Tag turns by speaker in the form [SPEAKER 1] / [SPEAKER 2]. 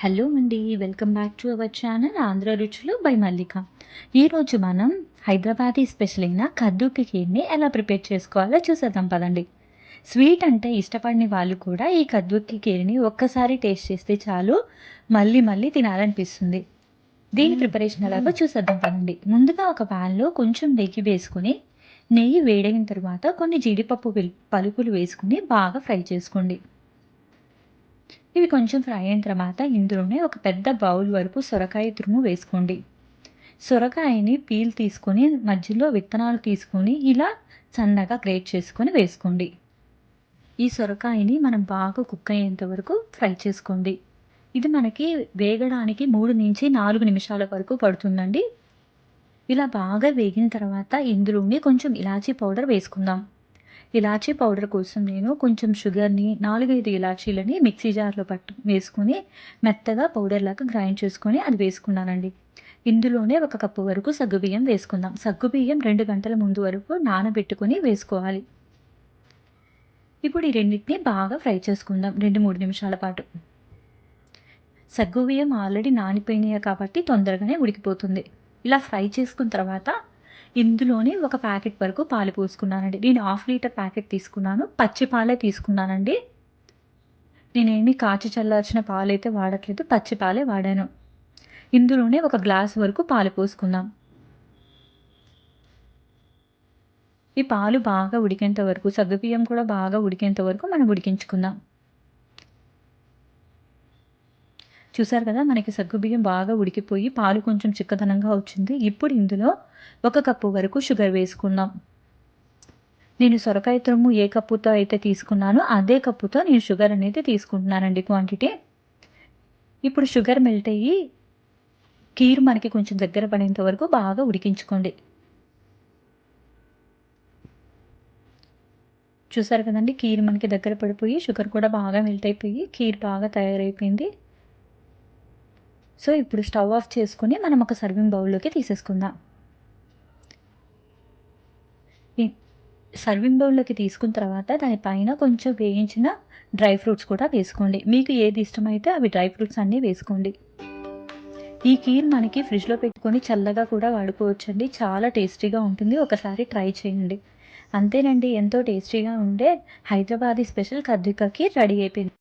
[SPEAKER 1] Hello అండి. Welcome back to our channel Andhra రుచులు by మల్లిక. ఈరోజు మనం హైదరాబాదీ స్పెషల్ అయిన కద్దు కి ఖీర్‌ని ఎలా ప్రిపేర్ చేసుకోవాలో చూసేద్దాం పదండి. స్వీట్ అంటే ఇష్టపడని వాళ్ళు కూడా ఈ కద్దు కి ఖీర్‌ని ఒక్కసారి టేస్ట్ చేస్తే చాలు మళ్ళీ మళ్ళీ తినాలనిపిస్తుంది. దీని ప్రిపరేషన్ ఎలాగో చూసేద్దాం పదండి. ముందుగా ఒక ప్యాన్‌లో కొంచెం నెయ్యి వేసుకొని, నెయ్యి వేడైన తర్వాత కొన్ని జీడిపప్పు పలుకులు వేసుకొని బాగా ఫ్రై చేసుకోండి. ఇవి కొంచెం ఫ్రై అయిన తర్వాత ఇందులోనే ఒక పెద్ద బౌల్ వరకు సొరకాయ తురుము వేసుకోండి. సొరకాయని పీల్ తీసుకొని మధ్యలో విత్తనాలు తీసుకొని ఇలా సన్నగా గ్రేట్ చేసుకొని వేసుకోండి. ఈ సొరకాయని మనం బాగా కుక్ అయ్యేంత వరకు ఫ్రై చేసుకోండి. ఇది మనకి వేగడానికి 3-4 నిమిషాల వరకు పడుతుందండి. ఇలా బాగా వేగిన తర్వాత ఇందులోనే కొంచెం ఇలాచీ పౌడర్ వేసుకుందాం. ఇలాచీ పౌడర్ కోసం నేను కొంచెం షుగర్‌ని 4, 5 ఇలాచీలని మిక్సీ జార్‌లో వేసుకొని మెత్తగా పౌడర్‌లాగా గ్రైండ్ చేసుకొని అది వేసుకున్నానండి. ఇందులోనే ఒక కప్పు వరకు సగ్గుబియ్యం వేసుకుందాం. సగ్గుబియ్యం 2 గంటల ముందు వరకు నానబెట్టుకొని వేసుకోవాలి. ఇప్పుడు ఈ రెండిటిని బాగా ఫ్రై చేసుకుందాం 2, 3 నిమిషాల పాటు. సగ్గుబియ్యం ఆల్రెడీ నానిపోయినాయి కాబట్టి తొందరగానే ఉడికిపోతుంది. ఇలా ఫ్రై చేసుకున్న తర్వాత ఇందులోనే ఒక ప్యాకెట్ వరకు పాలు పోసుకున్నానండి. నేను హాఫ్ లీటర్ ప్యాకెట్ తీసుకున్నాను. పచ్చి పాలే తీసుకున్నానండి. నేనేమి కాచి చల్లార్చిన పాలైతే వాడట్లేదు. పచ్చి పాలే వాడాను. ఇందులోనే ఒక గ్లాస్ వరకు పాలు పోసుకుందాం. ఈ పాలు బాగా ఉడికేంత వరకు, సగ్గుబియ్యం కూడా బాగా ఉడికేంత వరకు మనం ఉడికించుకుందాం. చూసారు కదా! మనకి సగ్గుబియ్యం బాగా ఉడికిపోయి పాలు కొంచెం చిక్కదనంగా వచ్చింది. ఇప్పుడు ఇందులో ఒక కప్పు వరకు షుగర్ వేసుకుందాం. నేను సొరకాయ తురుము ఏ కప్పుతో అయితే తీసుకున్నానో అదే కప్పుతో నేను షుగర్ అనేది తీసుకుంటున్నానండి క్వాంటిటీ. ఇప్పుడు షుగర్ మెల్ట్ అయ్యి కీర్ మనకి కొంచెం దగ్గర పడేంత వరకు బాగా ఉడికించుకోండి. చూసారు కదండీ! కీర్ మనకి దగ్గర పడిపోయి షుగర్ కూడా బాగా మెల్ట్ అయిపోయి కీర్ బాగా తయారైపోయింది. సో, ఇప్పుడు స్టవ్ ఆఫ్ చేసుకొని మనం ఒక సర్వింగ్ బౌల్‌లోకి తీసేసుకుందాం. ఈ సర్వింగ్ బౌల్‌లోకి తీసుకున్న తర్వాత దానిపైన కొంచెం వేయించిన డ్రై ఫ్రూట్స్ కూడా వేసుకోండి. మీకు ఏది ఇష్టమైతే అవి డ్రై ఫ్రూట్స్ అన్నీ వేసుకోండి. ఈ కీర్ మనకి ఫ్రిడ్జ్‌లో పెట్టుకొని చల్లగా కూడా వాడుకోవచ్చండి. చాలా టేస్టీగా ఉంటుంది. ఒకసారి ట్రై చేయండి. అంతేనండి, ఎంతో టేస్టీగా ఉండే హైదరాబాదీ స్పెషల్ కద్దు కా ఖీర్ రెడీ అయిపోయింది.